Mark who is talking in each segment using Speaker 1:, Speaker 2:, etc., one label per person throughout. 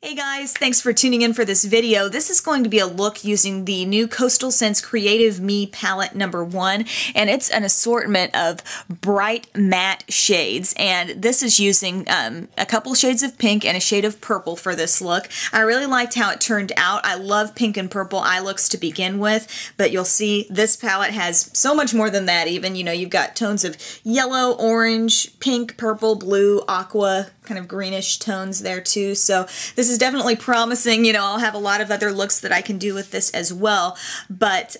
Speaker 1: Hey guys, thanks for tuning in for this video. This is going to be a look using the new Coastal Scents Creative Me palette number 1, and it's an assortment of bright matte shades, and this is using a couple shades of pink and a shade of purple for this look. I really liked how it turned out. I love pink and purple eye looks to begin with, but you'll see this palette has so much more than that even. You know, you've got tones of yellow, orange, pink, purple, blue, aqua, kind of greenish tones there too. So this is definitely promising. You know, I'll have a lot of other looks that I can do with this as well, but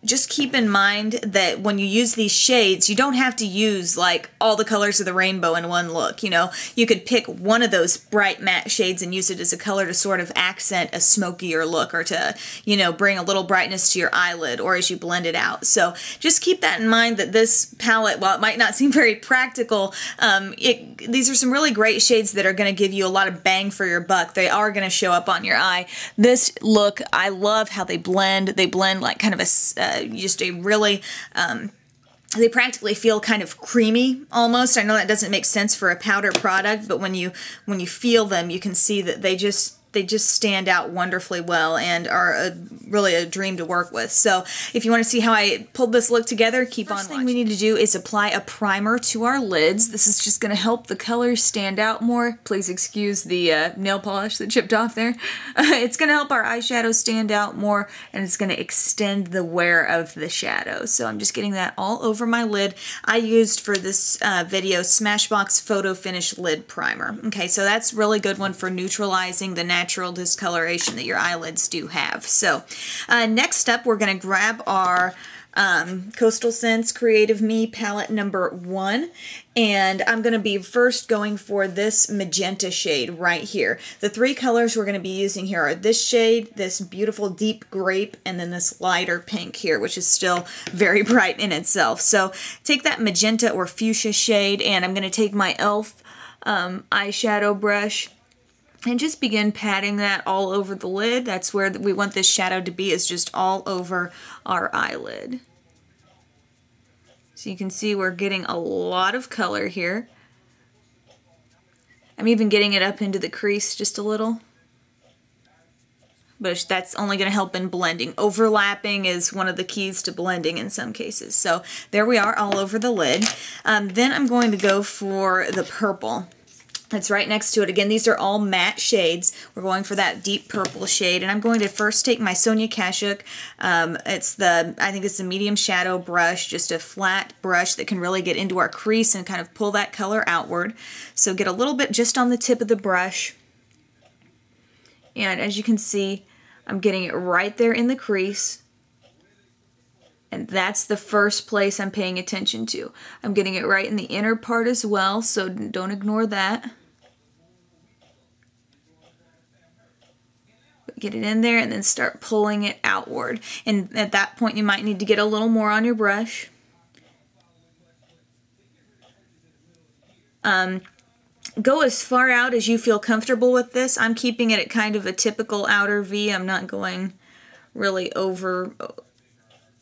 Speaker 1: just keep in mind that when you use these shades, you don't have to use like all the colors of the rainbow in one look. You know, you could pick one of those bright matte shades and use it as a color to sort of accent a smokier look, or to, you know, bring a little brightness to your eyelid or as you blend it out. So just keep that in mind, that this palette, while it might not seem very practical, these are some really great shades that are going to give you a lot of bang for your buck. They are going to show up on your eye. This look, I love how they blend. They blend like kind of a just a really they practically feel kind of creamy almost. I know that doesn't make sense for a powder product, but when you feel them, you can see that they just stand out wonderfully well and are really a dream to work with. So if you want to see how I pulled this look together, keep on watching. First thing we need to do is apply a primer to our lids. This is just going to help the colors stand out more. Please excuse the nail polish that chipped off there. It's going to help our eyeshadow stand out more, and it's going to extend the wear of the shadow. So I'm just getting that all over my lid. I used for this video Smashbox Photo Finish Lid Primer. Okay, so that's a really good one for neutralizing the natural discoloration that your eyelids do have. So next up, we're going to grab our Coastal Scents Creative Me palette number 1, and I'm going to be first going for this magenta shade right here. The three colors we're going to be using here are this shade, this beautiful deep grape, and then this lighter pink here, which is still very bright in itself. So take that magenta or fuchsia shade, and I'm going to take my e.l.f. eyeshadow brush and just begin patting that all over the lid. That's where we want this shadow to be, is just all over our eyelid. So you can see we're getting a lot of color here. I'm even getting it up into the crease just a little. But that's only going to help in blending. Overlapping is one of the keys to blending in some cases. So there we are, all over the lid. Then I'm going to go for the purple. It's right next to it. Again, these are all matte shades. We're going for that deep purple shade, and I'm going to first take my Sonia Kashuk. I think it's the medium shadow brush, just a flat brush that can really get into our crease and kind of pull that color outward. So get a little bit just on the tip of the brush, and as you can see, I'm getting it right there in the crease. And that's the first place I'm paying attention to. I'm getting it right in the inner part as well, so don't ignore that. But get it in there and then start pulling it outward. And at that point you might need to get a little more on your brush. Go as far out as you feel comfortable with this. I'm keeping it at kind of a typical outer V. I'm not going really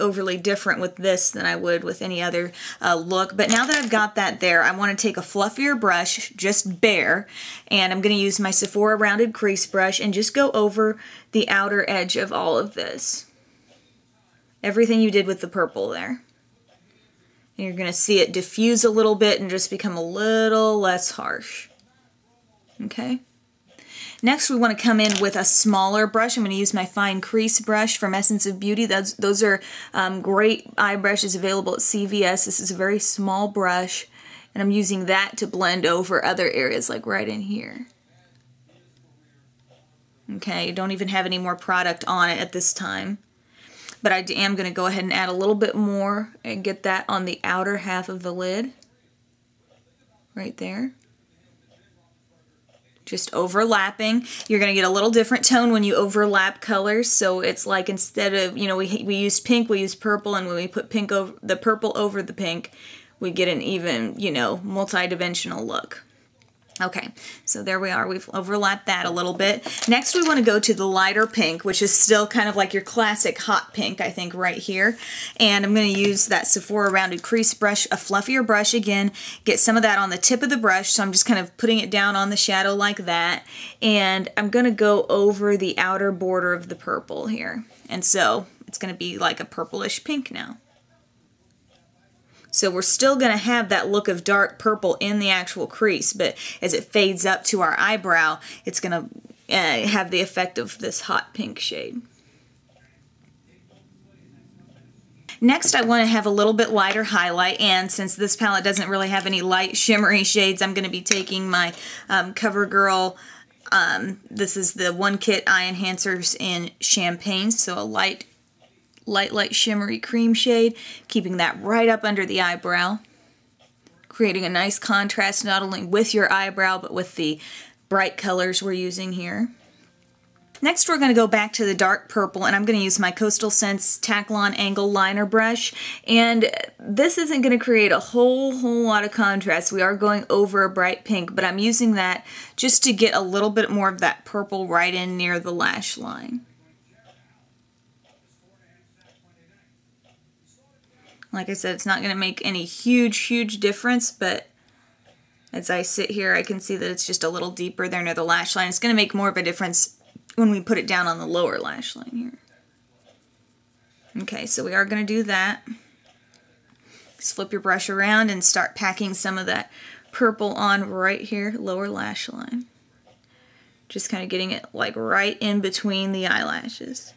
Speaker 1: overly different with this than I would with any other look. But now that I've got that there, I want to take a fluffier brush, just bare, and I'm going to use my Sephora rounded crease brush and just go over the outer edge of all of this. Everything you did with the purple there. And you're going to see it diffuse a little bit and just become a little less harsh. Okay? Next, we want to come in with a smaller brush. I'm going to use my fine crease brush from Essence of Beauty. Those are great eye brushes available at CVS. This is a very small brush, and I'm using that to blend over other areas, like right in here. Okay, don't even have any more product on it at this time. But I am going to go ahead and add a little bit more and get that on the outer half of the lid. Right there. Just overlapping. You're going to get a little different tone when you overlap colors. So it's like, instead of, you know, we used pink, we used purple, and when we put pink over the purple over the pink, we get an even, you know, multi-dimensional look. Okay, so there we are. We've overlapped that a little bit. Next, we want to go to the lighter pink, which is still kind of like your classic hot pink, I think, right here. And I'm going to use that Sephora rounded crease brush, a fluffier brush again, get some of that on the tip of the brush. So I'm just kind of putting it down on the shadow like that. And I'm going to go over the outer border of the purple here. And so it's going to be like a purplish pink now. So we're still going to have that look of dark purple in the actual crease, but as it fades up to our eyebrow, it's going to have the effect of this hot pink shade. Next, I want to have a little bit lighter highlight, and since this palette doesn't really have any light shimmery shades, I'm going to be taking my CoverGirl, this is the One Kit Eye Enhancers in Champagne, so a light shimmery cream shade, keeping that right up under the eyebrow, creating a nice contrast not only with your eyebrow but with the bright colors we're using here. Next, we're going to go back to the dark purple, and I'm going to use my Coastal Scents Taklon Angle Liner Brush, and this isn't going to create a whole lot of contrast. We are going over a bright pink, but I'm using that just to get a little bit more of that purple right in near the lash line. Like I said, it's not going to make any huge difference, but as I sit here, I can see that it's just a little deeper there near the lash line. It's going to make more of a difference when we put it down on the lower lash line here. Okay, so we are going to do that. Just flip your brush around and start packing some of that purple on right here, lower lash line. Just kind of getting it like right in between the eyelashes.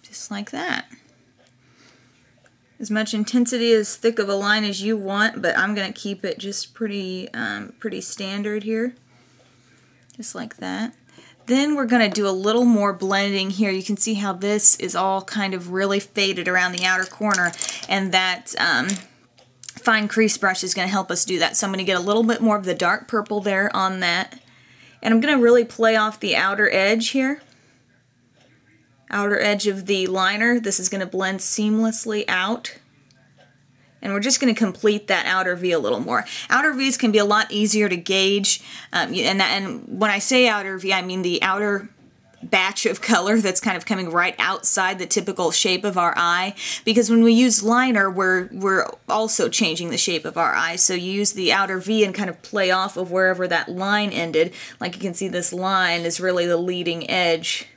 Speaker 1: Just like that. As much intensity, as thick of a line as you want, but I'm going to keep it just pretty standard here. Just like that. Then we're going to do a little more blending here. You can see how this is all kind of really faded around the outer corner, and that fine crease brush is going to help us do that. So I'm going to get a little bit more of the dark purple there on that. And I'm going to really play off the outer edge here. Outer edge of the liner. This is going to blend seamlessly out. And we're just going to complete that outer V a little more. Outer V's can be a lot easier to gauge. And when I say outer V, I mean the outer batch of color that's kind of coming right outside the typical shape of our eye. Because when we use liner, we're also changing the shape of our eye. So you use the outer V and kind of play off of wherever that line ended. Like you can see, this line is really the leading edge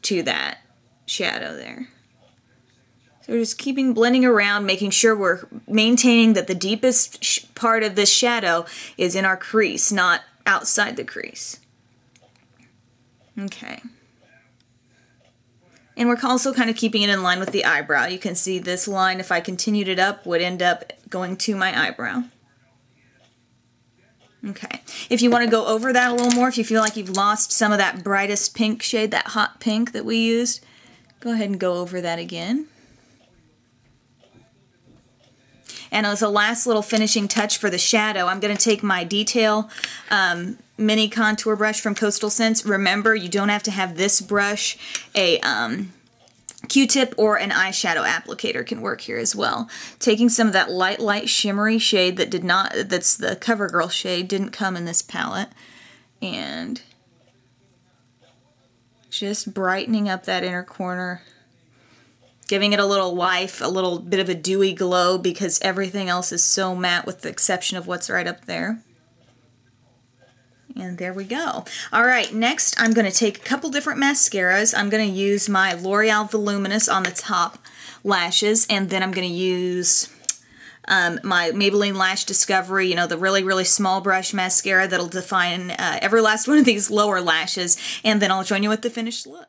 Speaker 1: to that shadow there. So we're just keeping blending around, making sure we're maintaining that the deepest part of this shadow is in our crease, not outside the crease. Okay. And we're also kind of keeping it in line with the eyebrow. You can see this line, if I continued it up, would end up going to my eyebrow. Okay, if you want to go over that a little more, if you feel like you've lost some of that brightest pink shade, that hot pink that we used, go ahead and go over that again. And as a last little finishing touch for the shadow, I'm going to take my Detail mini contour brush from Coastal Scents. Remember, you don't have to have this brush. A Q-tip or an eyeshadow applicator can work here as well. Taking some of that light shimmery shade that that's the CoverGirl shade, didn't come in this palette, and just brightening up that inner corner, giving it a little life, a little bit of a dewy glow, because everything else is so matte with the exception of what's right up there. And there we go. Alright, next I'm going to take a couple different mascaras. I'm going to use my L'Oreal Voluminous on the top lashes, and then I'm going to use my Maybelline Lash Discovery, you know, the really small brush mascara that'll define every last one of these lower lashes, and then I'll join you with the finished look.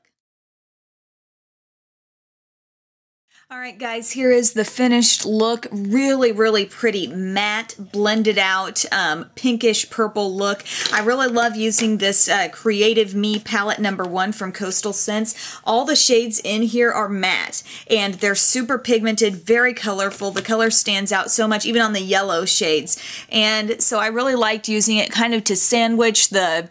Speaker 1: Alright guys, here is the finished look. Really pretty matte, blended out, pinkish purple look. I really love using this Creative Me palette #1 from Coastal Scents. All the shades in here are matte, and they're super pigmented, very colorful. The color stands out so much, even on the yellow shades. And so I really liked using it kind of to sandwich the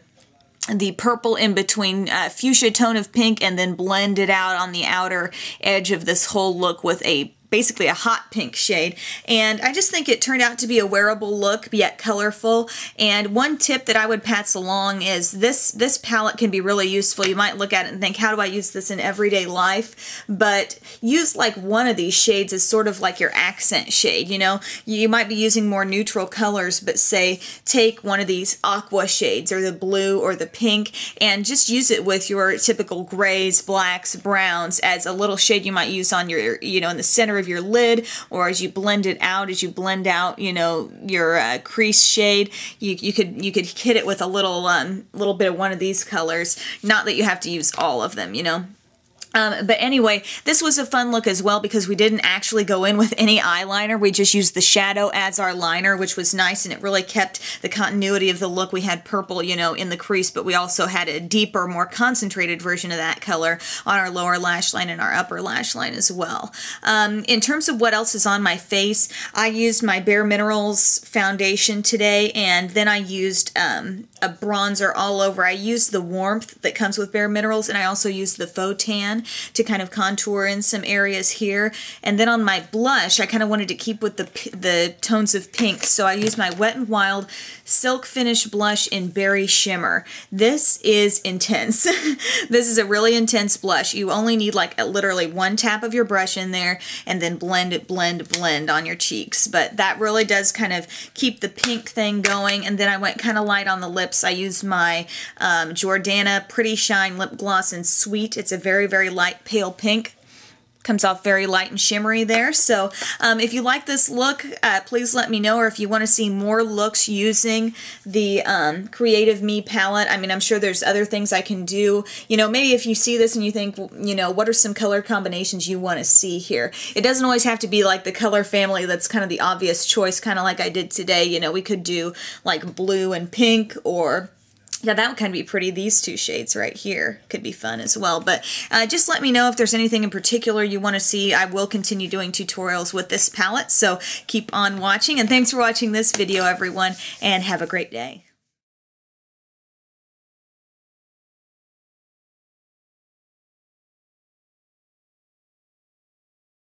Speaker 1: purple in between fuchsia tone of pink, and then blend it out on the outer edge of this whole look with a basically a hot pink shade, and I just think it turned out to be a wearable look yet colorful. And one tip that I would pass along is this palette can be really useful. You might look at it and think, how do I use this in everyday life? But use like one of these shades as sort of like your accent shade. You know, you might be using more neutral colors, but say take one of these aqua shades or the blue or the pink and just use it with your typical grays, blacks, browns as a little shade you might use on your, you know, in the center of your lid, or as you blend it out, as you blend out, you know, your crease shade, you could hit it with a little bit of one of these colors. Not that you have to use all of them, you know. But anyway, this was a fun look as well because we didn't actually go in with any eyeliner. We just used the shadow as our liner, which was nice, and it really kept the continuity of the look. We had purple, you know, in the crease, but we also had a deeper, more concentrated version of that color on our lower lash line and our upper lash line as well. In terms of what else is on my face, I used my Bare Minerals foundation today, and then I used a bronzer all over. I used the warmth that comes with Bare Minerals, and I also used the faux tan to kind of contour in some areas here. And then on my blush, I kind of wanted to keep with the tones of pink, so I used my Wet n Wild Silk Finish blush in Berry Shimmer. This is intense. This is a really intense blush. You only need like literally one tap of your brush in there and then blend it, blend on your cheeks. But that really does kind of keep the pink thing going. And then I went kind of light on the lips. I used my Jordana Pretty Shine Lip Gloss in Sweet. It's a very, very light pale pink. Comes off very light and shimmery there. So if you like this look, please let me know, or if you want to see more looks using the Creative Me palette. I mean, I'm sure there's other things I can do. You know, maybe if you see this and you think, you know, what are some color combinations you want to see here? It doesn't always have to be like the color family that's kind of the obvious choice, kind of like I did today. You know, we could do like blue and pink, or yeah, that would kind of be pretty. These two shades right here could be fun as well. But just let me know if there's anything in particular you want to see. I will continue doing tutorials with this palette, so keep on watching. And thanks for watching this video, everyone, and have a great day.